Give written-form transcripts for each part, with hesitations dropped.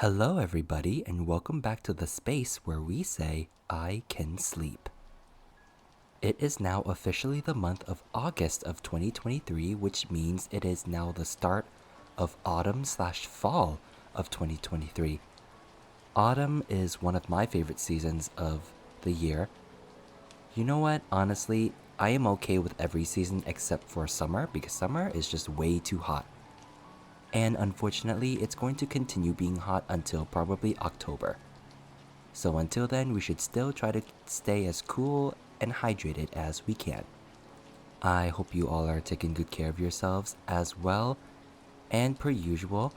Hello, everybody, and welcome back to the space where we say, I can sleep. It is now officially the month of August of 2023, which means it is now the start of autumn/fall of 2023. Autumn is one of my favorite seasons of the year. You know what? Honestly, I am okay with every season except for summer because summer is just way too hot. And unfortunately, it's going to continue being hot until probably October. So until then, we should still try to stay as cool and hydrated as we can. I hope you all are taking good care of yourselves as well. And per usual,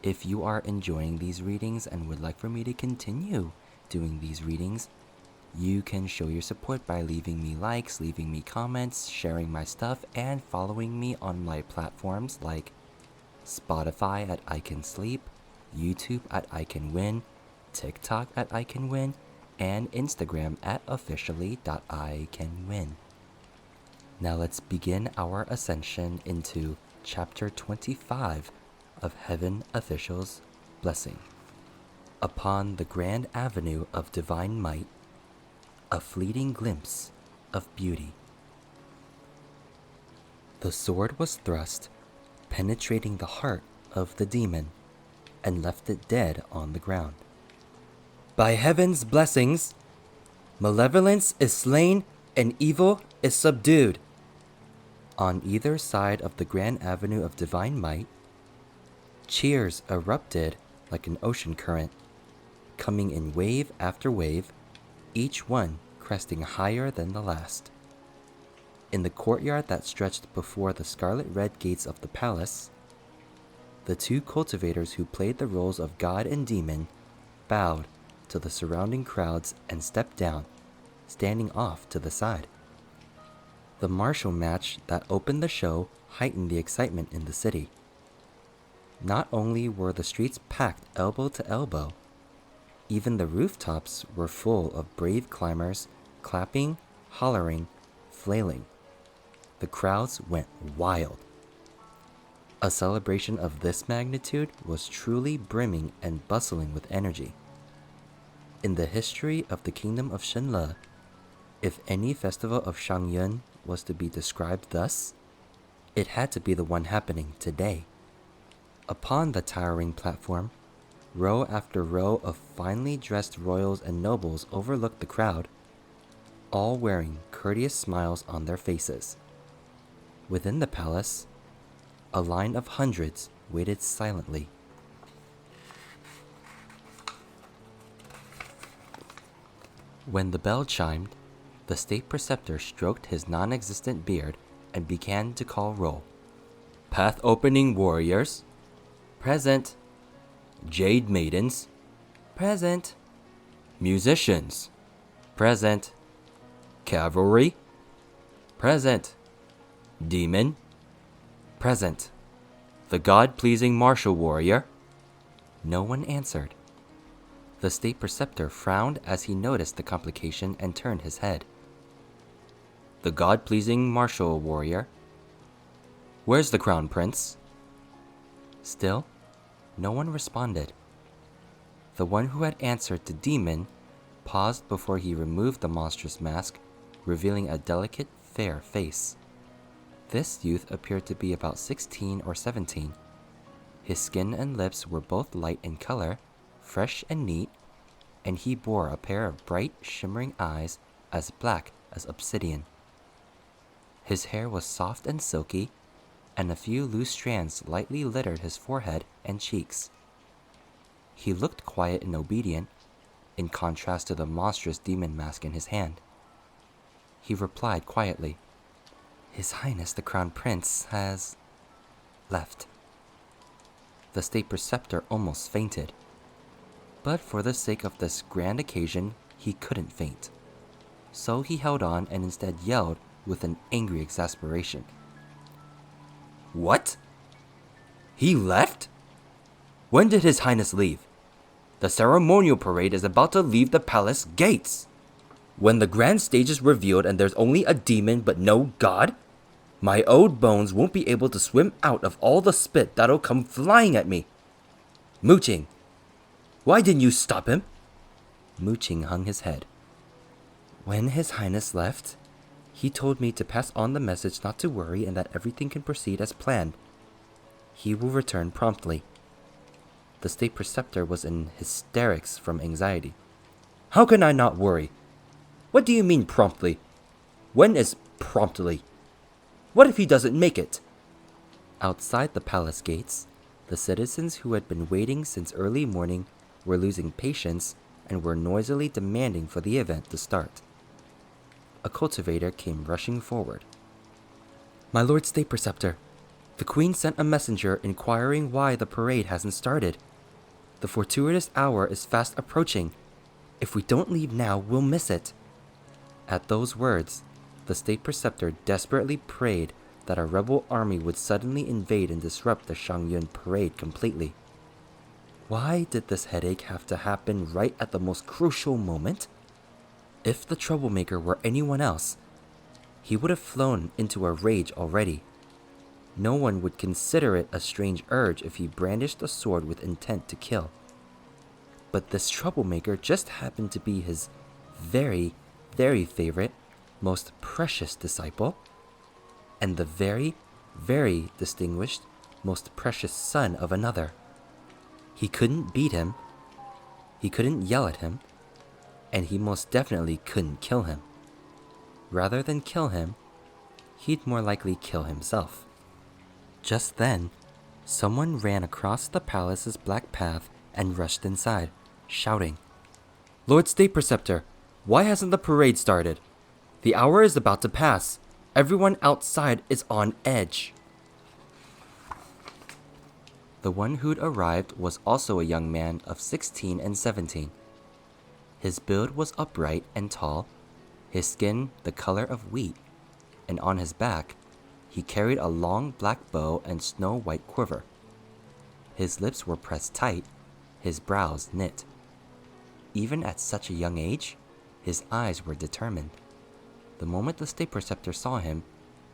if you are enjoying these readings and would like for me to continue doing these readings, you can show your support by leaving me likes, leaving me comments, sharing my stuff, and following me on my platforms like Spotify at iKenSleep, YouTube at iKenWin, TikTok at iKenWin, and Instagram at officially.iKenWin. Now let's begin our ascension into Chapter 25 of Heaven Official's Blessing. Upon the grand avenue of divine might, a fleeting glimpse of beauty. The sword was thrust, penetrating the heart of the demon, and left it dead on the ground. By heaven's blessings, malevolence is slain and evil is subdued. On either side of the grand avenue of divine might, cheers erupted like an ocean current, coming in wave after wave, each one cresting higher than the last. In the courtyard that stretched before the scarlet-red gates of the palace, the two cultivators who played the roles of god and demon bowed to the surrounding crowds and stepped down, standing off to the side. The martial match that opened the show heightened the excitement in the city. Not only were the streets packed elbow to elbow, even the rooftops were full of brave climbers clapping, hollering, flailing. The crowds went wild. A celebration of this magnitude was truly brimming and bustling with energy. In the history of the kingdom of Shenle, if any festival of Shangyun was to be described thus, it had to be the one happening today. Upon the towering platform, row after row of finely dressed royals and nobles overlooked the crowd, all wearing courteous smiles on their faces. Within the palace, a line of hundreds waited silently. When the bell chimed, the state preceptor stroked his non-existent beard and began to call roll. Path opening warriors, present. Jade maidens, present. Musicians, present. Cavalry, present. Demon, present. The god-pleasing martial warrior. No one answered. The state preceptor frowned as he noticed the complication and turned his head. The god-pleasing martial warrior. Where's the crown prince? Still, no one responded. The one who had answered the demon paused before he removed the monstrous mask, revealing a delicate, fair face. This youth appeared to be about 16 or 17. His skin and lips were both light in color, fresh and neat, and he bore a pair of bright, shimmering eyes as black as obsidian. His hair was soft and silky, and a few loose strands lightly littered his forehead and cheeks. He looked quiet and obedient, in contrast to the monstrous demon mask in his hand. He replied quietly, His Highness the Crown Prince has left. The state preceptor almost fainted. But for the sake of this grand occasion, he couldn't faint. So he held on and instead yelled with an angry exasperation. What? He left? When did His Highness leave? The ceremonial parade is about to leave the palace gates. When the grand stage is revealed and there's only a demon but no god, my old bones won't be able to swim out of all the spit that'll come flying at me. Mooching, Why didn't you stop him? Muqing hung his head. When His Highness left, he told me to pass on the message not to worry and that everything can proceed as planned. He will return promptly. The state preceptor was in hysterics from anxiety. How can I not worry? What do you mean promptly? When is promptly? What if he doesn't make it? Outside the palace gates, the citizens who had been waiting since early morning were losing patience and were noisily demanding for the event to start. A cultivator came rushing forward. My Lord State Preceptor, the Queen sent a messenger inquiring why the parade hasn't started. The fortuitous hour is fast approaching. If we don't leave now, we'll miss it. At those words, the State Preceptor desperately prayed that a rebel army would suddenly invade and disrupt the Shangyun parade completely. Why did this headache have to happen right at the most crucial moment? If the troublemaker were anyone else, he would have flown into a rage already. No one would consider it a strange urge if he brandished a sword with intent to kill. But this troublemaker just happened to be his very, very favorite, most precious disciple, and the very, very distinguished, most precious son of another. He couldn't beat him, he couldn't yell at him, and he most definitely couldn't kill him. Rather than kill him, he'd more likely kill himself. Just then, someone ran across the palace's black path and rushed inside, shouting, Lord State Preceptor, why hasn't the parade started? The hour is about to pass. Everyone outside is on edge. The one who'd arrived was also a young man of 16 and 17. His build was upright and tall, his skin the color of wheat, and on his back, he carried a long black bow and snow-white quiver. His lips were pressed tight, his brows knit. Even at such a young age, his eyes were determined. The moment the State Preceptor saw him,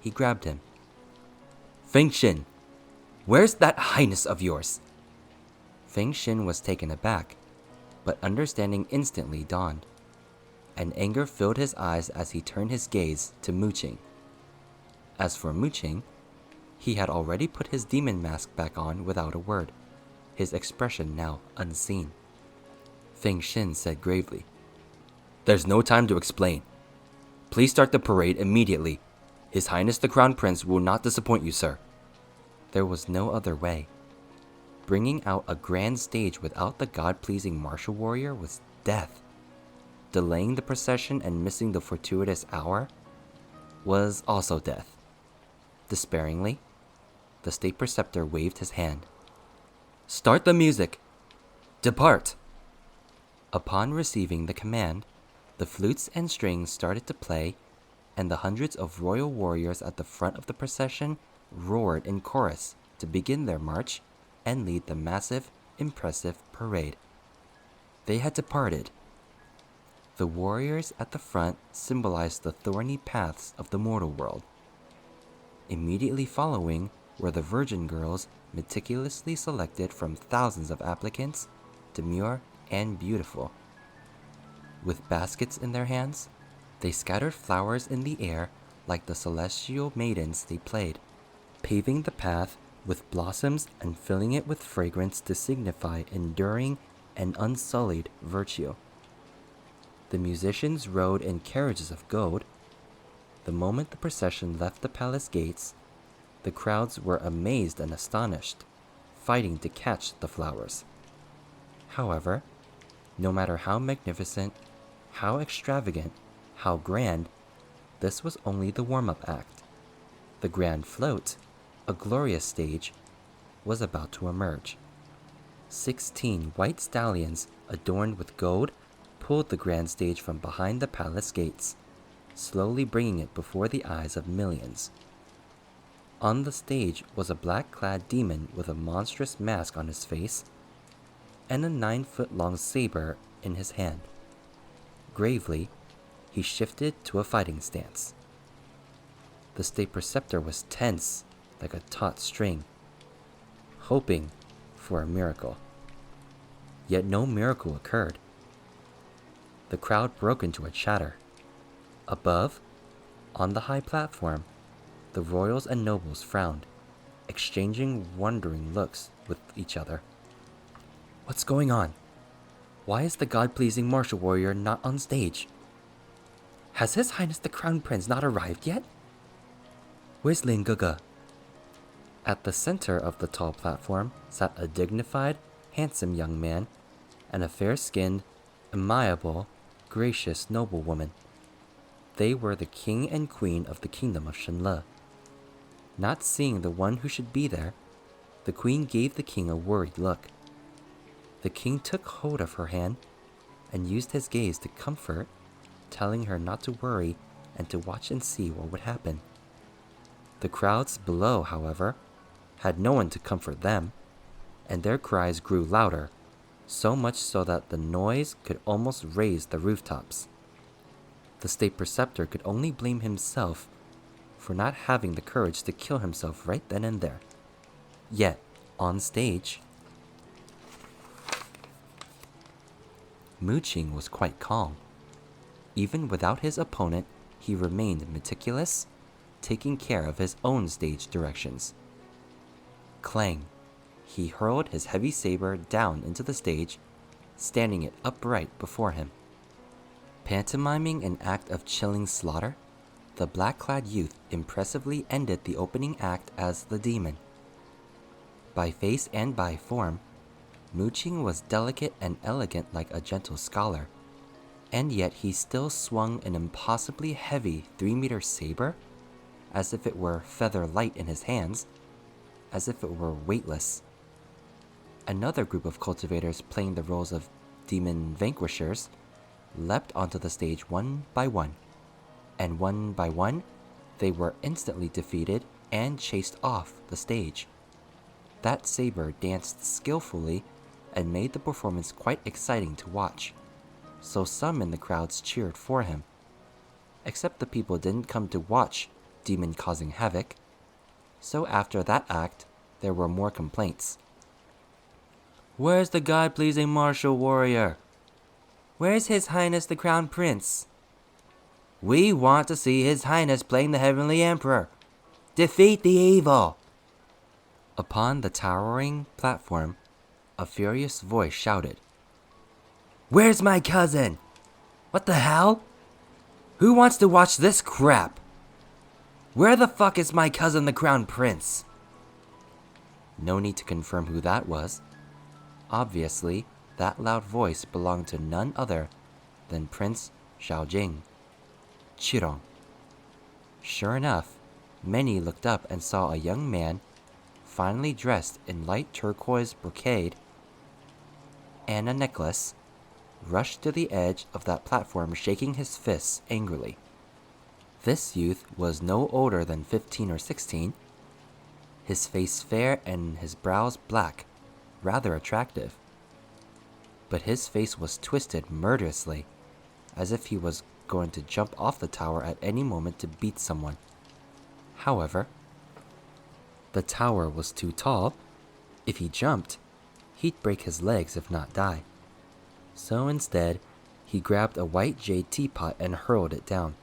he grabbed him. Feng Xin, where's that highness of yours? Feng Xin was taken aback, but understanding instantly dawned, and anger filled his eyes as he turned his gaze to Muqing. As for Muqing, he had already put his demon mask back on without a word, his expression now unseen. Feng Xin said gravely, There's no time to explain. Please start the parade immediately. His Highness the Crown Prince will not disappoint you, sir. There was no other way. Bringing out a grand stage without the God-pleasing martial warrior was death. Delaying the procession and missing the fortuitous hour was also death. Despairingly, the State Preceptor waved his hand. Start the music! Depart! Upon receiving the command, the flutes and strings started to play, and the hundreds of royal warriors at the front of the procession roared in chorus to begin their march and lead the massive, impressive parade. They had departed. The warriors at the front symbolized the thorny paths of the mortal world. Immediately following were the virgin girls meticulously selected from thousands of applicants, demure and beautiful. With baskets in their hands, they scattered flowers in the air like the celestial maidens they played, paving the path with blossoms and filling it with fragrance to signify enduring and unsullied virtue. The musicians rode in carriages of gold. The moment the procession left the palace gates, the crowds were amazed and astonished, fighting to catch the flowers. However, no matter how magnificent, how extravagant, how grand, this was only the warm-up act. The grand float, a glorious stage, was about to emerge. 16 white stallions adorned with gold pulled the grand stage from behind the palace gates, slowly bringing it before the eyes of millions. On the stage was a black-clad demon with a monstrous mask on his face and a 9-foot-long saber in his hand. Gravely, he shifted to a fighting stance. The State Preceptor was tense like a taut string, hoping for a miracle. yet no miracle occurred. The crowd broke into a chatter. Above, on the high platform, the royals and nobles frowned, exchanging wondering looks with each other. What's going on? Why is the god-pleasing martial warrior not on stage? Has His Highness the Crown Prince not arrived yet? Where's Lin Gaga? At the center of the tall platform sat a dignified, handsome young man and a fair-skinned, amiable, gracious noblewoman. They were the king and queen of the kingdom of Shenle. Not seeing the one who should be there, the queen gave the king a worried look. The king took hold of her hand and used his gaze to comfort, telling her not to worry and to watch and see what would happen. The crowds below, however, had no one to comfort them, and their cries grew louder, so much so that the noise could almost raise the rooftops. The state preceptor could only blame himself for not having the courage to kill himself right then and there. Yet, on stage, Mu Qing was quite calm. Even without his opponent, he remained meticulous, taking care of his own stage directions. Clang! He hurled his heavy saber down into the stage, standing it upright before him. Pantomiming an act of chilling slaughter, the black-clad youth impressively ended the opening act as the demon. By face and by form, Mu Qing was delicate and elegant like a gentle scholar, and yet he still swung an impossibly heavy 3-meter saber, as if it were feather light in his hands, as if it were weightless. Another group of cultivators playing the roles of demon vanquishers leapt onto the stage one by one, and one by one, they were instantly defeated and chased off the stage. That saber danced skillfully and made the performance quite exciting to watch, so some in the crowds cheered for him. Except the people didn't come to watch demon causing havoc, so after that act, there were more complaints. Where's the god-pleasing martial warrior? Where's His Highness the Crown Prince? We want to see His Highness playing the Heavenly Emperor. Defeat the evil! Upon the towering platform, a furious voice shouted, Where's my cousin? What the hell? Who wants to watch this crap? Where the fuck is my cousin the Crown Prince? No need to confirm who that was. Obviously, that loud voice belonged to none other than Prince Xiaojing, Qirong. Sure enough, many looked up and saw a young man, finely dressed in light turquoise brocade and a necklace, rush to the edge of that platform shaking his fists angrily. This youth was no older than 15 or 16, his face fair and his brows black, rather attractive. But his face was twisted murderously, as if he was going to jump off the tower at any moment to beat someone. However, the tower was too tall. If he jumped, he'd break his legs if not die. So instead, he grabbed a white jade teapot and hurled it down.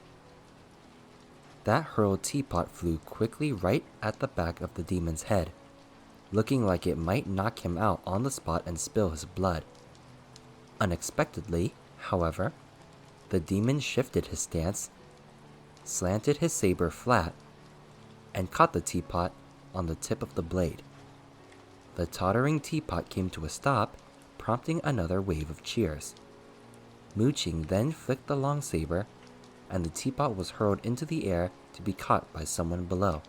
That hurled teapot flew quickly right at the back of the demon's head, looking like it might knock him out on the spot and spill his blood. Unexpectedly, however, the demon shifted his stance, slanted his saber flat, and caught the teapot on the tip of the blade. The tottering teapot came to a stop, prompting another wave of cheers. Mu Qing then flicked the long saber, and the teapot was hurled into the air to be caught by someone below.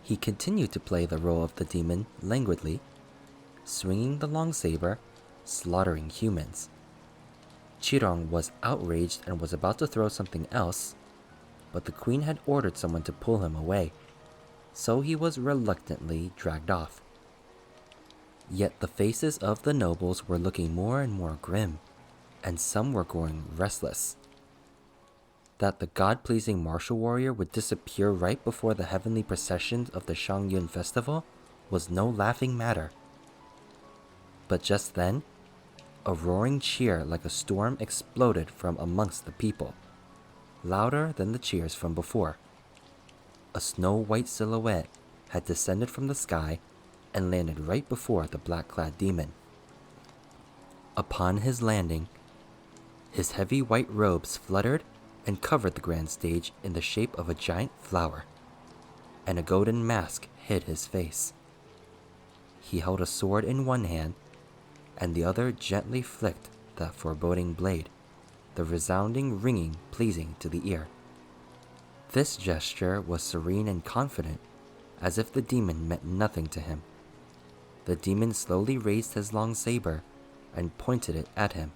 He continued to play the role of the demon languidly, swinging the long saber, slaughtering humans. Qirong was outraged and was about to throw something else, but the queen had ordered someone to pull him away, so he was reluctantly dragged off. Yet the faces of the nobles were looking more and more grim, and some were growing restless. That the god-pleasing martial warrior would disappear right before the heavenly processions of the Shangyun festival was no laughing matter. But just then, a roaring cheer like a storm exploded from amongst the people, louder than the cheers from before. A snow-white silhouette had descended from the sky and landed right before the black-clad demon. Upon his landing, his heavy white robes fluttered and covered the grand stage in the shape of a giant flower, and a golden mask hid his face. He held a sword in one hand, and the other gently flicked that foreboding blade, the resounding ringing pleasing to the ear. This gesture was serene and confident, as if the demon meant nothing to him. The demon slowly raised his long saber and pointed it at him,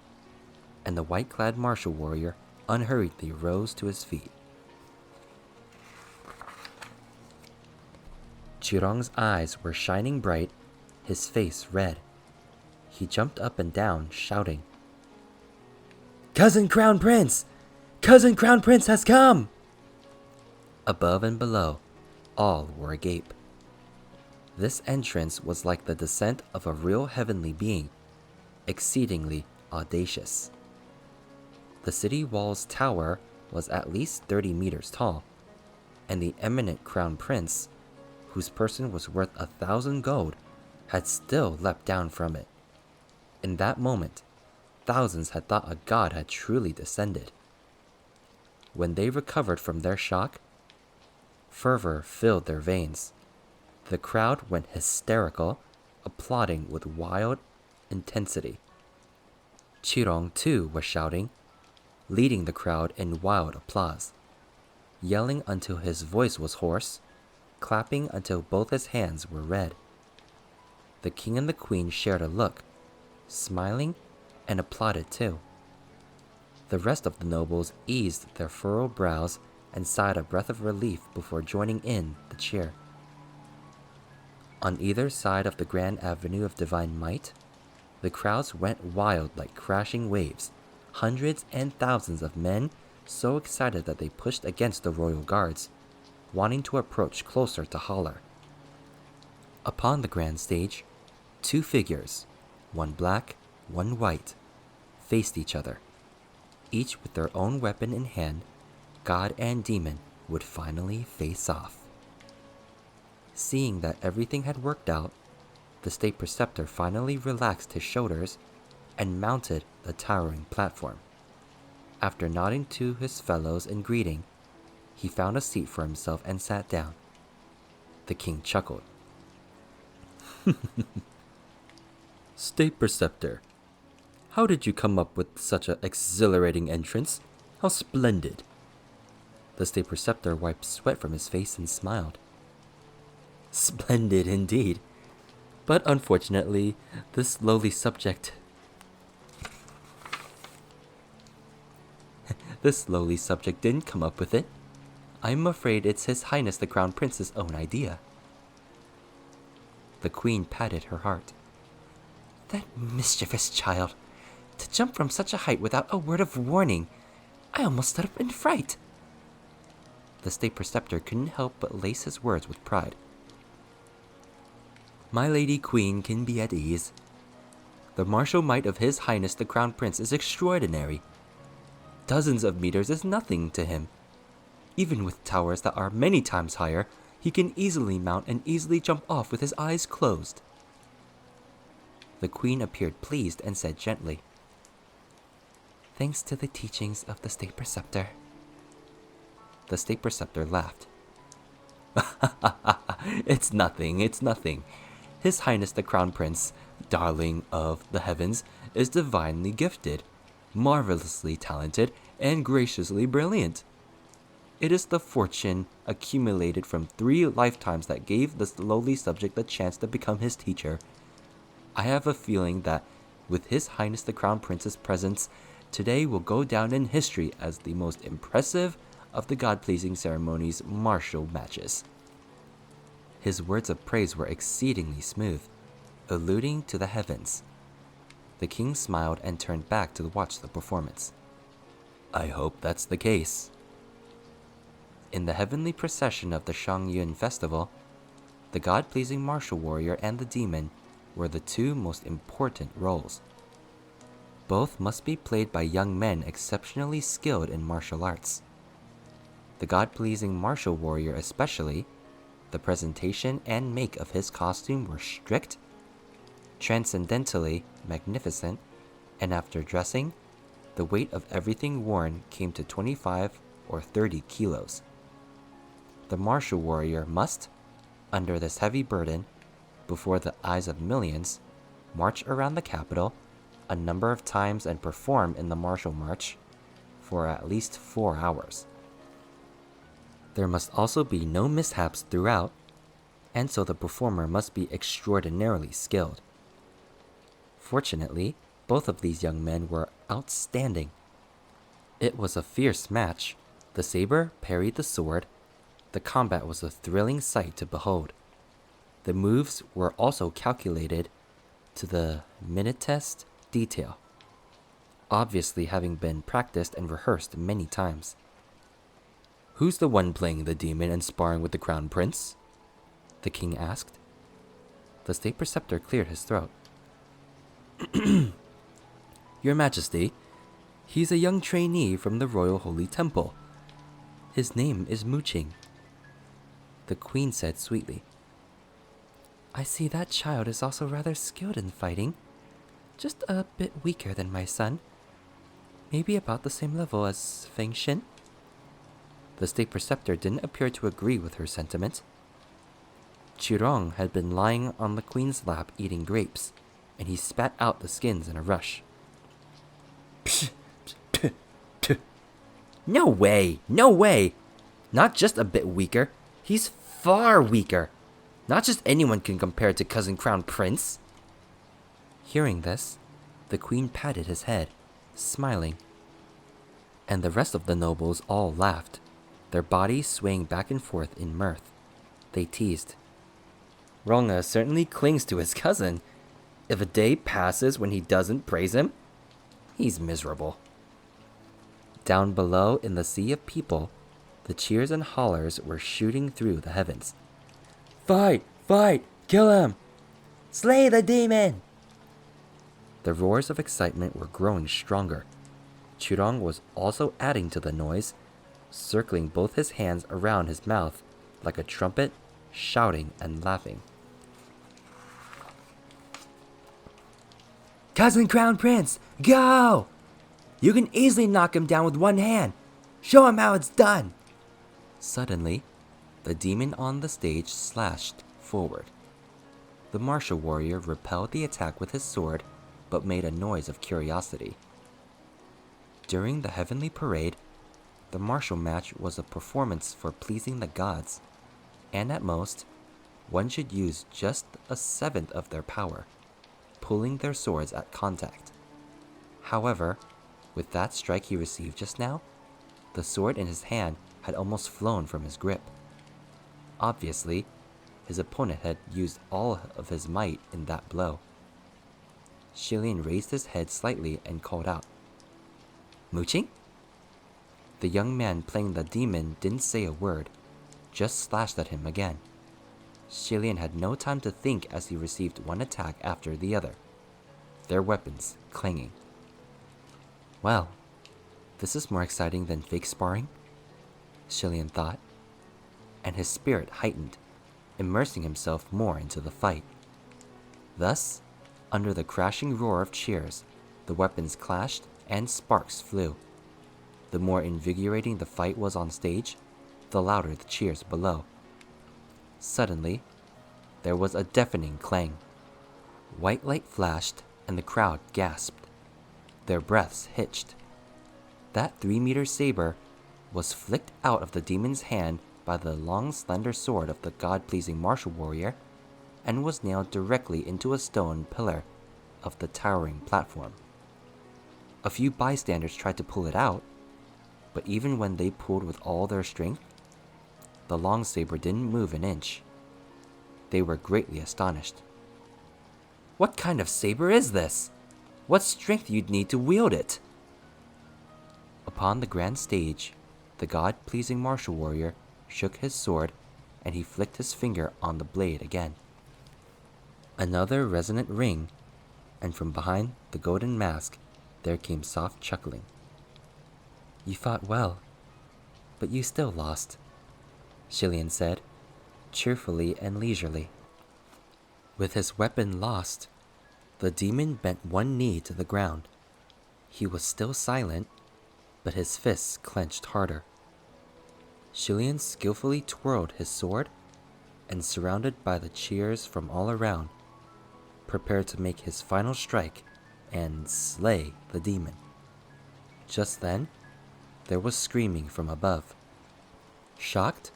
and the white-clad martial warrior unhurriedly rose to his feet. Qirong's eyes were shining bright, his face red. He jumped up and down, shouting, "Cousin Crown Prince! Cousin Crown Prince has come!" Above and below, all were agape. This entrance was like the descent of a real heavenly being, exceedingly audacious. The city wall's tower was at least 30 meters tall, and the eminent crown prince, whose person was worth 1,000 gold, had still leapt down from it. In that moment, thousands had thought a god had truly descended. When they recovered from their shock, fervor filled their veins. The crowd went hysterical, applauding with wild intensity. Qirong, too, was shouting, leading the crowd in wild applause, yelling until his voice was hoarse, clapping until both his hands were red. The king and the queen shared a look, smiling, and applauded too. The rest of the nobles eased their furrowed brows and sighed a breath of relief before joining in the cheer. On either side of the grand avenue of divine might, the crowds went wild like crashing waves, hundreds and thousands of men so excited that they pushed against the royal guards, wanting to approach closer to holler. Upon the grand stage, two figures, one black, one white, faced each other. Each with their own weapon in hand, god and demon would finally face off. Seeing that everything had worked out, the state preceptor finally relaxed his shoulders and mounted the towering platform. After nodding to his fellows in greeting, he found a seat for himself and sat down. The king chuckled. "State preceptor, how did you come up with such an exhilarating entrance? How splendid!" The state preceptor wiped sweat from his face and smiled. "Splendid indeed. But unfortunately, this lowly subject didn't come up with it. I'm afraid it's His Highness the Crown Prince's own idea." The queen patted her heart. "That mischievous child! To jump from such a height without a word of warning! I almost stood up in fright." The state preceptor couldn't help but lace his words with pride. "My lady queen can be at ease. The martial might of His Highness the Crown Prince is extraordinary. Dozens of meters is nothing to him. Even with towers that are many times higher, he can easily mount and easily jump off with his eyes closed." The queen appeared pleased and said gently, "Thanks to the teachings of the state preceptor." The state preceptor laughed. It's nothing. His Highness the Crown Prince, darling of the heavens, is divinely gifted, marvelously talented, and graciously brilliant. It is the fortune accumulated from 3 lifetimes that gave this lowly subject the chance to become his teacher. I have a feeling that with His Highness the Crown Prince's presence, today will go down in history as the most impressive of the God-pleasing ceremony's martial matches." His words of praise were exceedingly smooth, alluding to the heavens. The king smiled and turned back to watch the performance. "I hope that's the case." In the heavenly procession of the Shangyun festival, the God-pleasing martial warrior and the demon were the two most important roles. Both must be played by young men exceptionally skilled in martial arts. The god-pleasing martial warrior especially, the presentation and make of his costume were strict, transcendentally magnificent, and after dressing, the weight of everything worn came to 25 or 30 kilos. The martial warrior must, under this heavy burden, before the eyes of millions, march around the capital a number of times and perform in the martial march for at least 4 hours. There must also be no mishaps throughout, and so the performer must be extraordinarily skilled. Fortunately, both of these young men were outstanding. It was a fierce match. The saber parried the sword. The combat was a thrilling sight to behold. The moves were also calculated to the minutest detail, obviously having been practiced and rehearsed many times. "Who's the one playing the demon and sparring with the crown prince?" the king asked. The state preceptor cleared his throat. "Your Majesty, he's a young trainee from the Royal Holy Temple. His name is Muqing." The queen said sweetly, "I see that child is also rather skilled in fighting. Just a bit weaker than my son. Maybe about the same level as Feng Xin." The state preceptor didn't appear to agree with her sentiment. Qirong had been lying on the queen's lap eating grapes, and he spat out the skins in a rush. "No way! No way! Not just a bit weaker. He's far weaker. Not just anyone can compare to Cousin Crown Prince." Hearing this, the queen patted his head, smiling. And the rest of the nobles all laughed, their bodies swaying back and forth in mirth. They teased. "Ronga certainly clings to his cousin. If a day passes when he doesn't praise him, he's miserable." Down below in the sea of people, the cheers and hollers were shooting through the heavens. "Fight! Fight! Kill him! Slay the demon!" The roars of excitement were growing stronger. Qirong was also adding to the noise, circling both his hands around his mouth like a trumpet, shouting and laughing. "Cousin Crown Prince, go! You can easily knock him down with one hand. Show him how it's done." Suddenly, the demon on the stage slashed forward. The martial warrior repelled the attack with his sword, but made a noise of curiosity. During the heavenly parade, the martial match was a performance for pleasing the gods, and at most, one should use just a seventh of their power, pulling their swords at contact. However, with that strike he received just now, the sword in his hand had almost flown from his grip. Obviously, his opponent had used all of his might in that blow. Shilian raised his head slightly and called out, "Muqing?" The young man playing the demon didn't say a word, just slashed at him again. Shilian had no time to think as he received one attack after the other, their weapons clanging. "Well, this is more exciting than fake sparring," Shilian thought, and his spirit heightened, immersing himself more into the fight. Thus, under the crashing roar of cheers, the weapons clashed and sparks flew. The more invigorating the fight was on stage, the louder the cheers below. Suddenly, there was a deafening clang. White light flashed, and the crowd gasped. Their breaths hitched. That 3-meter saber was flicked out of the demon's hand by the long, slender sword of the god-pleasing martial warrior, and was nailed directly into a stone pillar of the towering platform. A few bystanders tried to pull it out, but even when they pulled with all their strength, the long saber didn't move an inch. They were greatly astonished. "What kind of saber is this? What strength you'd need to wield it?" Upon the grand stage, the god-pleasing martial warrior shook his sword, and he flicked his finger on the blade again. Another resonant ring, and from behind the golden mask there came soft chuckling. "You fought well, but you still lost," Shilian said, cheerfully and leisurely. With his weapon lost, the demon bent one knee to the ground. He was still silent, but his fists clenched harder. Shilian skillfully twirled his sword, and surrounded by the cheers from all around, prepared to make his final strike and slay the demon. Just then, there was screaming from above. Shocked,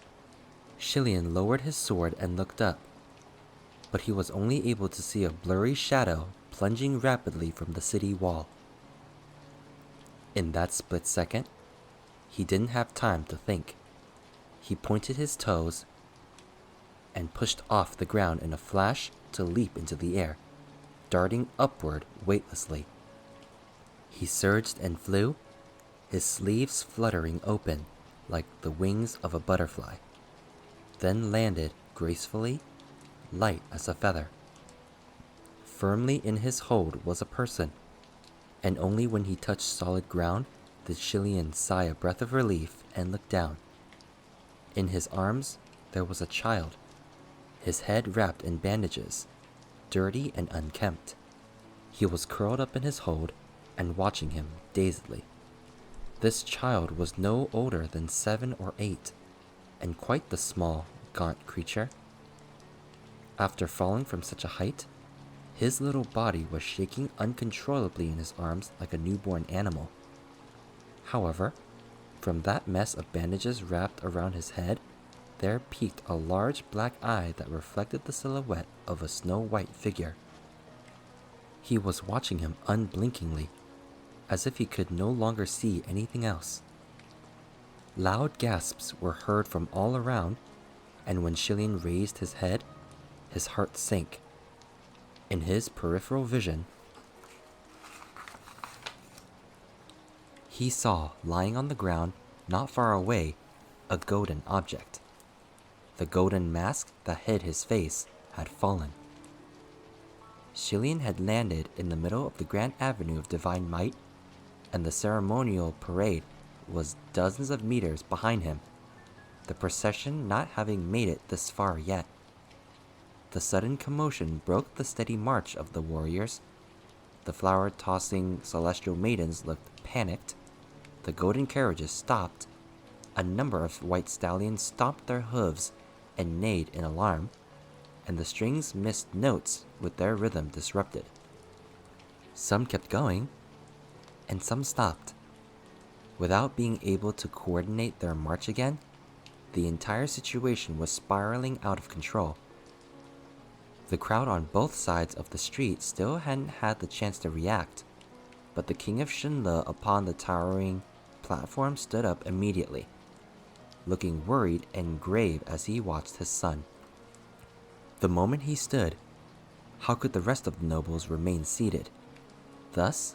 Shilian lowered his sword and looked up, but he was only able to see a blurry shadow plunging rapidly from the city wall. In that split second, he didn't have time to think. He pointed his toes and pushed off the ground in a flash to leap into the air, darting upward weightlessly. He surged and flew, his sleeves fluttering open like the wings of a butterfly, then landed gracefully, light as a feather. Firmly in his hold was a person, and only when he touched solid ground did Shilian sigh a breath of relief and look down. In his arms there was a child, his head wrapped in bandages, dirty and unkempt. He was curled up in his hold and watching him dazedly. This child was no older than 7 or 8, and quite the small, gaunt creature. After falling from such a height, his little body was shaking uncontrollably in his arms like a newborn animal. However, from that mess of bandages wrapped around his head, there peeked a large black eye that reflected the silhouette of a snow-white figure. He was watching him unblinkingly, as if he could no longer see anything else. Loud gasps were heard from all around, and when Shilian raised his head, his heart sank. In his peripheral vision, he saw, lying on the ground not far away, a golden object. The golden mask that hid his face had fallen. Shilian had landed in the middle of the Grand Avenue of Divine Might, and the ceremonial parade was dozens of meters behind him, the procession not having made it this far yet. The sudden commotion broke the steady march of the warriors. The flower-tossing celestial maidens looked panicked. The golden carriages stopped. A number of white stallions stomped their hooves and neighed in alarm, and the strings missed notes with their rhythm disrupted. Some kept going, and some stopped. Without being able to coordinate their march again, the entire situation was spiraling out of control. The crowd on both sides of the street still hadn't had the chance to react, but the king of Shenle upon the towering platform stood up immediately, looking worried and grave as he watched his son. The moment he stood, how could the rest of the nobles remain seated? Thus,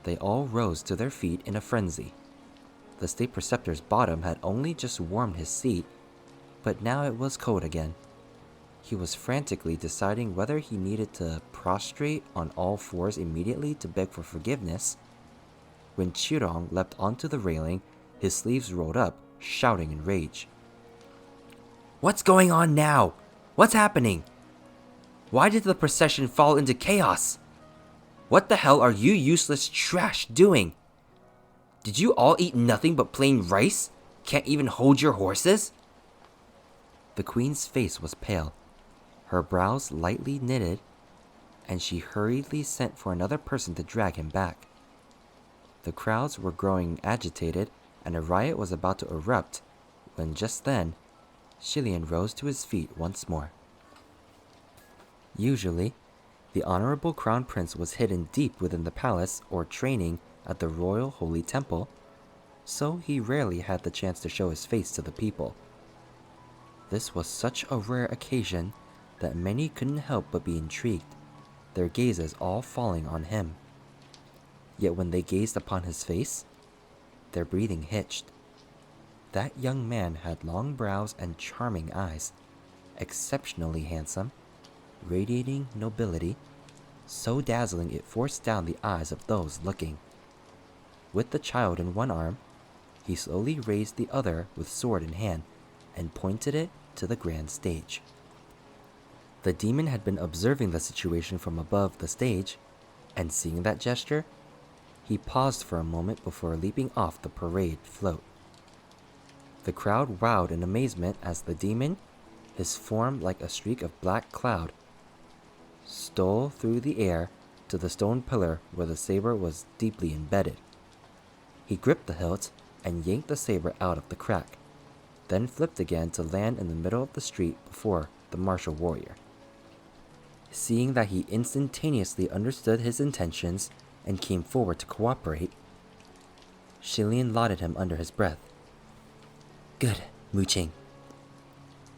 they all rose to their feet in a frenzy. The state preceptor's bottom had only just warmed his seat, but now it was cold again. He was frantically deciding whether he needed to prostrate on all fours immediately to beg for forgiveness, when Qirong leapt onto the railing, his sleeves rolled up, shouting in rage. "What's going on now? What's happening? Why did the procession fall into chaos? What the hell are you useless trash doing? Did you all eat nothing but plain rice? Can't even hold your horses?" The queen's face was pale, her brows lightly knitted, and she hurriedly sent for another person to drag him back. The crowds were growing agitated, and a riot was about to erupt, when just then, Shilian rose to his feet once more. Usually, the honorable crown prince was hidden deep within the palace or training at the royal holy temple, so he rarely had the chance to show his face to the people. This was such a rare occasion that many couldn't help but be intrigued, their gazes all falling on him. Yet when they gazed upon his face, their breathing hitched. That young man had long brows and charming eyes, exceptionally handsome, radiating nobility, so dazzling it forced down the eyes of those looking. With the child in one arm, he slowly raised the other with sword in hand and pointed it to the grand stage. The demon had been observing the situation from above the stage, and seeing that gesture, he paused for a moment before leaping off the parade float. The crowd wowed in amazement as the demon, his form like a streak of black cloud, stole through the air to the stone pillar where the saber was deeply embedded. He gripped the hilt and yanked the saber out of the crack, then flipped again to land in the middle of the street before the martial warrior. Seeing that he instantaneously understood his intentions and came forward to cooperate, Shilian lauded him under his breath. "Good, Muqing."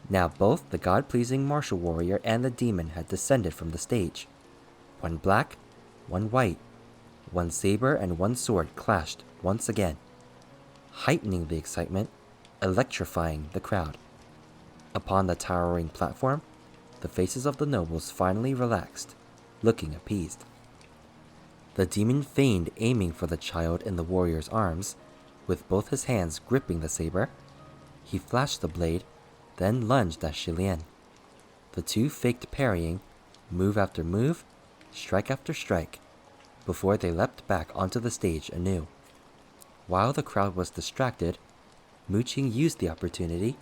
Now both the god-pleasing martial warrior and the demon had descended from the stage. One black, one white, one saber and one sword clashed once again, heightening the excitement, electrifying the crowd. Upon the towering platform, the faces of the nobles finally relaxed, looking appeased. The demon feigned aiming for the child in the warrior's arms, with both his hands gripping the saber. He flashed the blade, then lunged at Shilian. The two faked parrying, move after move, strike after strike, before they leapt back onto the stage anew. While the crowd was distracted, Muqing used the opportunity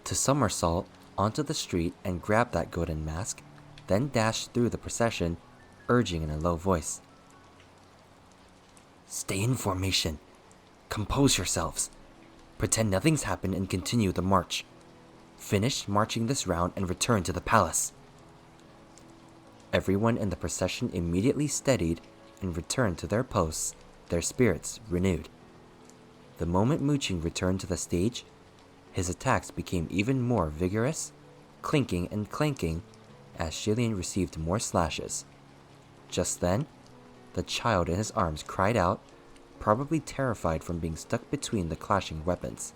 to somersault onto the street and grab that golden mask, then dashed through the procession, urging in a low voice. "Stay in formation. Compose yourselves. Pretend nothing's happened and continue the march. Finish marching this round and return to the palace." Everyone in the procession immediately steadied and returned to their posts, their spirits renewed. The moment Muqing returned to the stage, his attacks became even more vigorous, clinking and clanking as Shilian received more slashes. Just then, the child in his arms cried out, probably terrified from being stuck between the clashing weapons.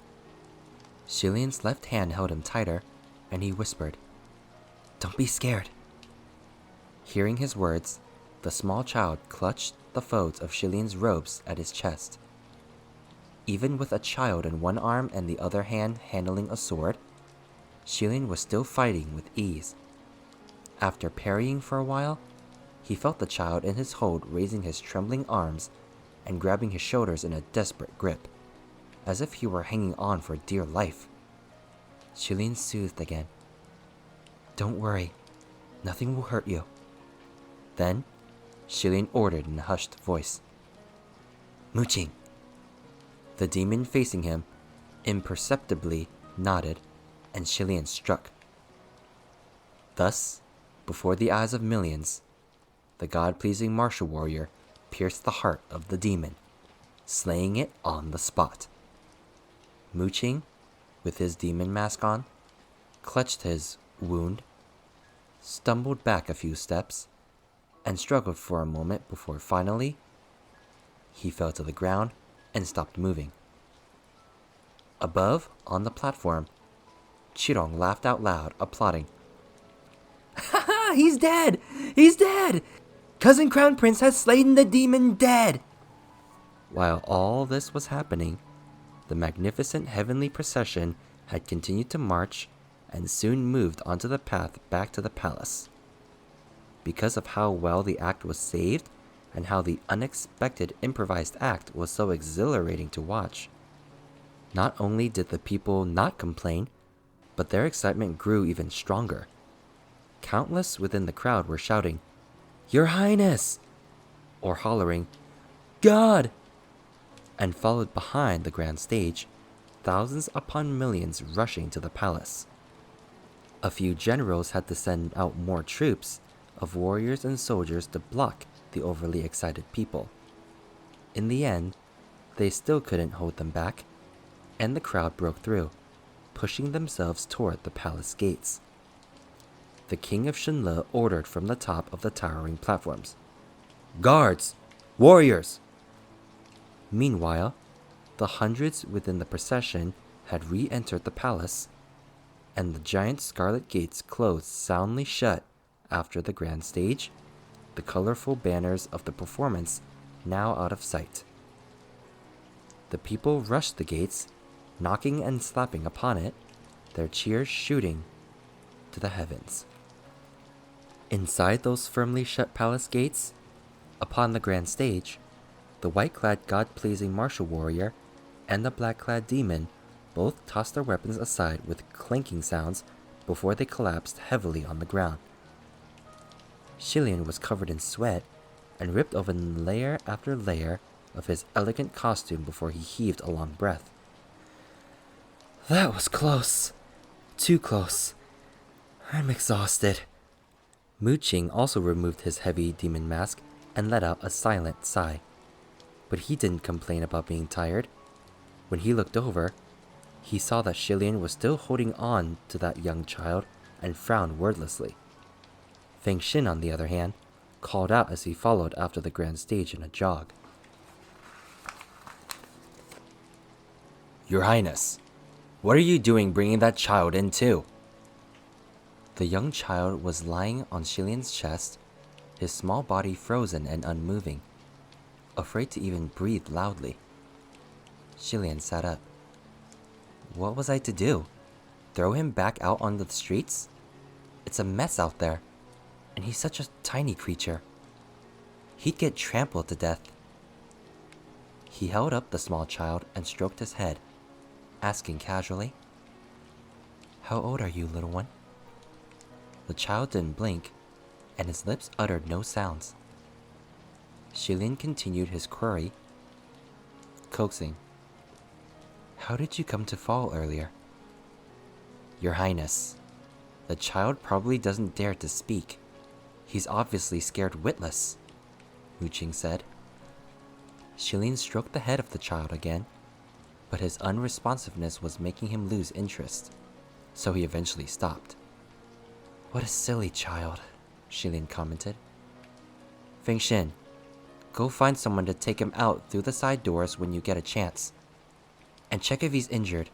Shilian's left hand held him tighter, and he whispered, "Don't be scared." Hearing his words, the small child clutched the folds of Shilian's robes at his chest. Even with a child in one arm and the other hand handling a sword, Shilian was still fighting with ease. After parrying for a while, he felt the child in his hold raising his trembling arms and grabbing his shoulders in a desperate grip, as if he were hanging on for dear life. Shilian soothed again. "Don't worry, nothing will hurt you." Then, Shilian ordered in a hushed voice, "Muqing." The demon facing him imperceptibly nodded, and Shilian struck. Thus, before the eyes of millions, the god-pleasing martial warrior pierced the heart of the demon, slaying it on the spot. Muqing, with his demon mask on, clutched his wound, stumbled back a few steps, and struggled for a moment before finally he fell to the ground and stopped moving. Above, on the platform, Chirong laughed out loud, applauding. "Ha ha! He's dead! He's dead! Cousin Crown Prince has slain the demon dead!" While all this was happening, the magnificent heavenly procession had continued to march and soon moved onto the path back to the palace. Because of how well the act was saved and how the unexpected improvised act was so exhilarating to watch, not only did the people not complain, but their excitement grew even stronger. Countless within the crowd were shouting, "Your Highness!" or hollering, "God!" And followed behind the grand stage, thousands upon millions rushing to the palace. A few generals had to send out more troops of warriors and soldiers to block the overly excited people. In the end, they still couldn't hold them back, and the crowd broke through, pushing themselves toward the palace gates. The king of Shenle ordered from the top of the towering platforms, "Guards! Warriors!" Meanwhile, the hundreds within the procession had re-entered the palace and the giant scarlet gates closed soundly shut after the grand stage, the colorful banners of the performance now out of sight. The people rushed the gates, knocking and slapping upon it, their cheers shooting to the heavens. Inside those firmly shut palace gates, upon the grand stage, the white-clad god-pleasing martial warrior and the black-clad demon both tossed their weapons aside with clanking sounds before they collapsed heavily on the ground. Xilian was covered in sweat and ripped open layer after layer of his elegant costume before he heaved a long breath. That was close. Too close. I'm exhausted. Mu Qing also removed his heavy demon mask and let out a silent sigh. But he didn't complain about being tired. When he looked over, he saw that Xilian was still holding on to that young child and frowned wordlessly. Feng Xin, on the other hand, called out as he followed after the grand stage in a jog. Your Highness, what are you doing bringing that child in too? The young child was lying on Xilian's chest, his small body frozen and unmoving, afraid to even breathe loudly. Xilian sat up. What was I to do? Throw him back out on the streets? It's a mess out there, and he's such a tiny creature. He'd get trampled to death. He held up the small child and stroked his head, asking casually, How old are you, little one? The child didn't blink, and his lips uttered no sounds. Xilian continued his query, coaxing, How did you come to fall earlier? Your Highness, the child probably doesn't dare to speak. He's obviously scared witless, Mu Qing said. Xilian stroked the head of the child again, but his unresponsiveness was making him lose interest, so he eventually stopped. What a silly child, Xilian commented. Feng Xin, go find someone to take him out through the side doors when you get a chance. And check if he's injured.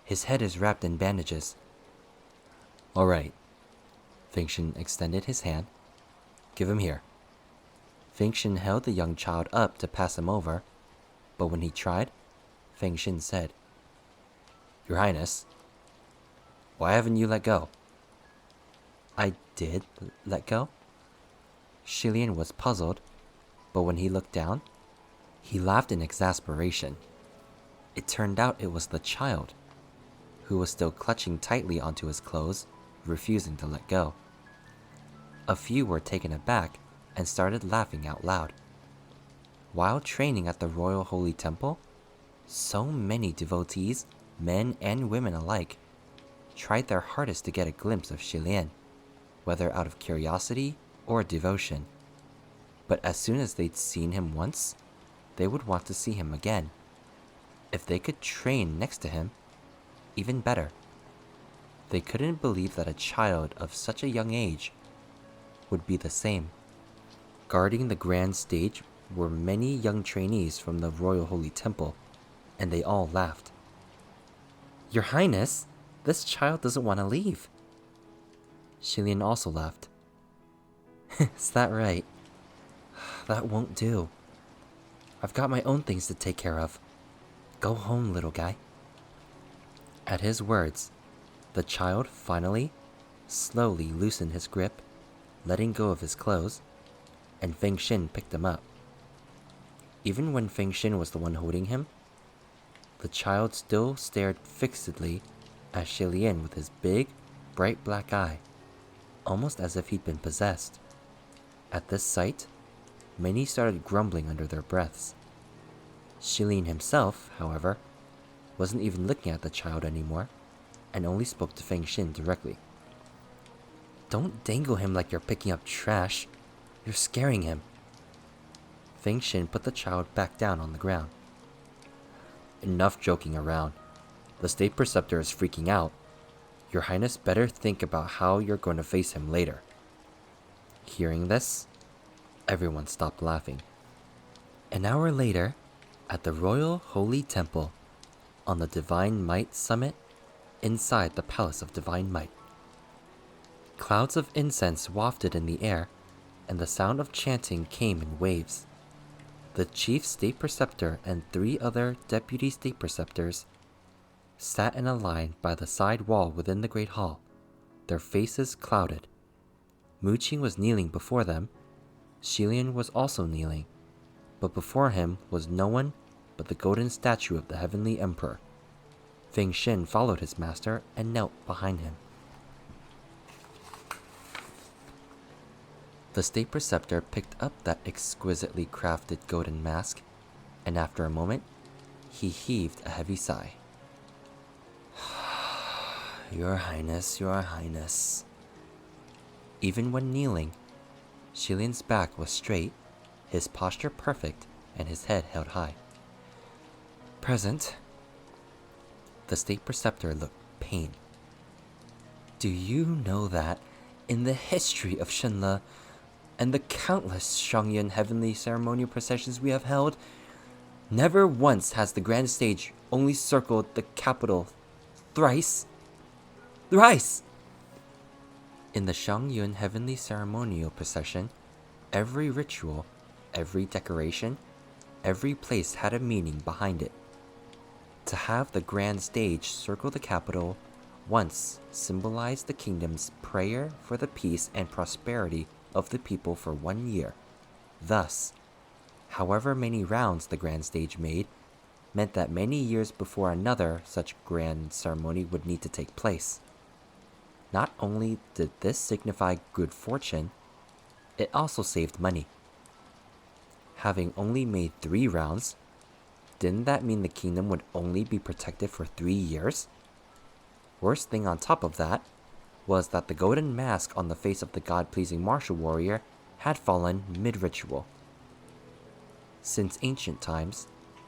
His head is wrapped in bandages. All right. Feng Xin extended his hand. Give him here. Feng Xin held the young child up to pass him over, but when he tried, Feng Xin said, Your Highness, why haven't you let go? I did let go? Xilian was puzzled, but when he looked down, he laughed in exasperation. It turned out it was the child, who was still clutching tightly onto his clothes, refusing to let go. A few were taken aback and started laughing out loud. While training at the Royal Holy Temple, so many devotees, men and women alike, tried their hardest to get a glimpse of Xilian, whether out of curiosity or devotion. But as soon as they'd seen him once, they would want to see him again. If they could train next to him, even better. They couldn't believe that a child of such a young age would be the same. Guarding the grand stage were many young trainees from the Royal Holy Temple, and they all laughed. Your Highness, this child doesn't want to leave. Xilian also laughed. Is that right? That won't do. I've got my own things to take care of. Go home, little guy. At his words, the child finally, slowly loosened his grip, letting go of his clothes, and Feng Xin picked him up. Even when Feng Xin was the one holding him, the child still stared fixedly at Xilian with his big, bright black eye, almost as if he'd been possessed. At this sight, many started grumbling under their breaths. Xilian himself, however, wasn't even looking at the child anymore, and only spoke to Feng Xin directly. Don't dangle him like you're picking up trash. You're scaring him. Feng Xin put the child back down on the ground. Enough joking around. The state preceptor is freaking out. Your Highness better think about how you're going to face him later. Hearing this, everyone stopped laughing. An hour later, at the Royal Holy Temple, on the Divine Might Summit, inside the Palace of Divine Might. Clouds of incense wafted in the air, and the sound of chanting came in waves. The chief state preceptor and 3 other deputy state preceptors sat in a line by the side wall within the great hall, their faces clouded. Muqing was kneeling before them. Xilian was also kneeling, but before him was no one but the golden statue of the heavenly emperor. Feng Xin followed his master and knelt behind him. The state preceptor picked up that exquisitely crafted golden mask, and after a moment, he heaved a heavy sigh. Your Highness, Your Highness. Even when kneeling, Xilian's back was straight, his posture perfect, and his head held high. Present. The state preceptor looked pained. Do you know that, in the history of Shenle, and the countless Shangyun heavenly ceremonial processions we have held, never once has the grand stage only circled the capital thrice? Thrice! In the Shangyun heavenly ceremonial procession, every ritual, every decoration, every place had a meaning behind it. To have the grand stage circle the capital once symbolized the kingdom's prayer for the peace and prosperity of the people for 1 year. Thus, however many rounds the grand stage made, meant that many years before another such grand ceremony would need to take place. Not only did this signify good fortune, it also saved money. Having only made 3 rounds, didn't that mean the kingdom would only be protected for 3 years? Worst thing on top of that was that the golden mask on the face of the god-pleasing martial warrior had fallen mid-ritual. Since ancient times,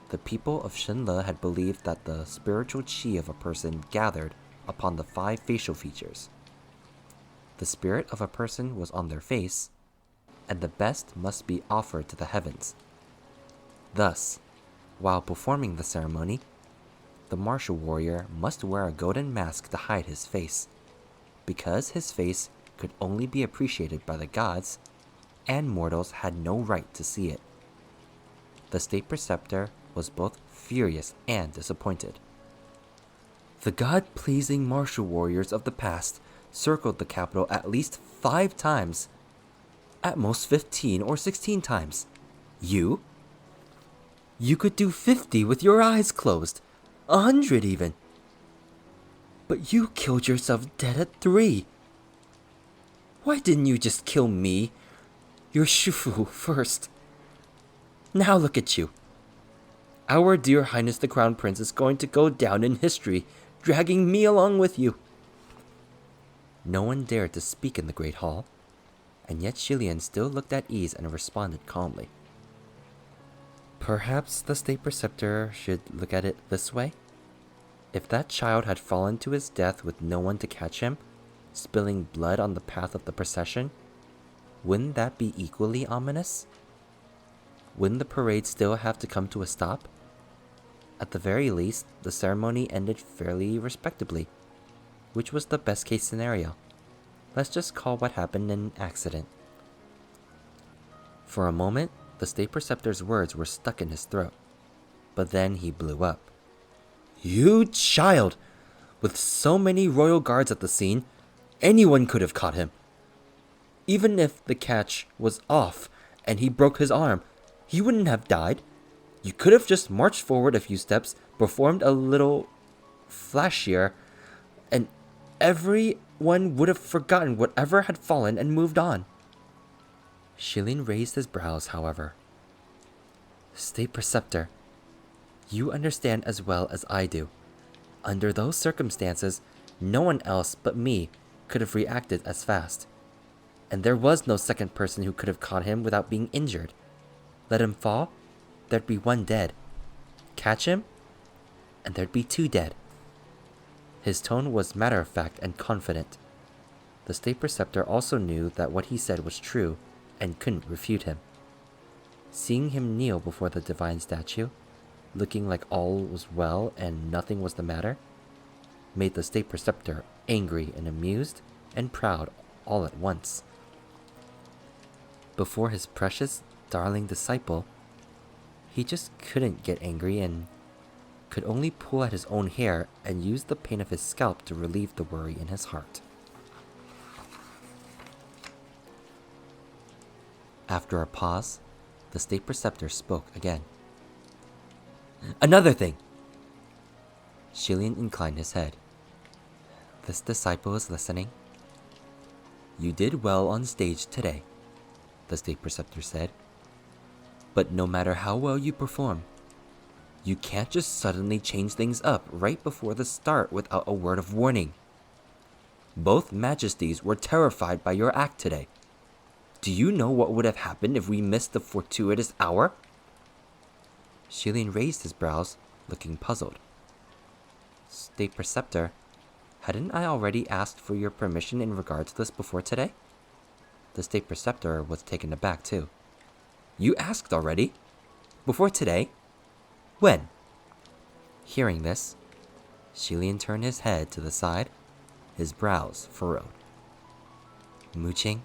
the people of Shenle had believed that the spiritual chi of a person gathered upon the 5 facial features. The spirit of a person was on their face, and the best must be offered to the heavens. Thus, while performing the ceremony, the martial warrior must wear a golden mask to hide his face, because his face could only be appreciated by the gods, and mortals had no right to see it. The state preceptor was both furious and disappointed. The god-pleasing martial warriors of the past circled the capital at least 5 times, at most 15 or 16 times. You could do 50 with your eyes closed, 100 even. But you killed yourself dead at 3. Why didn't you just kill me, your Shifu, first? Now look at you. Our dear Highness the Crown Prince is going to go down in history, dragging me along with you. No one dared to speak in the Great Hall, and yet Xilian still looked at ease and responded calmly. Perhaps the state preceptor should look at it this way. If that child had fallen to his death with no one to catch him, spilling blood on the path of the procession, wouldn't that be equally ominous? Wouldn't the parade still have to come to a stop? At the very least, the ceremony ended fairly respectably, which was the best case scenario. Let's just call what happened an accident. For a moment, the state preceptor's words were stuck in his throat, but then he blew up. You child! With so many royal guards at the scene, anyone could have caught him. Even if the catch was off and he broke his arm, he wouldn't have died. You could have just marched forward a few steps, performed a little flashier, and everyone would have forgotten whatever had fallen and moved on. Xilian raised his brows, however. State Preceptor, you understand as well as I do. Under those circumstances, no one else but me could have reacted as fast. And there was no second person who could have caught him without being injured. Let him fall, there'd be 1 dead. Catch him, and there'd be 2 dead. His tone was matter-of-fact and confident. The state preceptor also knew that what he said was true and couldn't refute him. Seeing him kneel before the divine statue, looking like all was well and nothing was the matter, made the State Preceptor angry and amused and proud all at once. Before his precious, darling disciple, he just couldn't get angry and could only pull at his own hair and use the pain of his scalp to relieve the worry in his heart. After a pause, the State Preceptor spoke again. "Another thing!" Shilian inclined his head. "This disciple is listening." "You did well on stage today," the State Preceptor said. "But no matter how well you perform, you can't just suddenly change things up right before the start without a word of warning. Both Majesties were terrified by your act today. Do you know what would have happened if we missed the fortuitous hour?" Shilian raised his brows, looking puzzled. "State Preceptor, hadn't I already asked for your permission in regard to this before today?" The State Preceptor was taken aback too. "You asked already? Before today? When?" Hearing this, Shilian turned his head to the side, his brows furrowed. "Mooching?"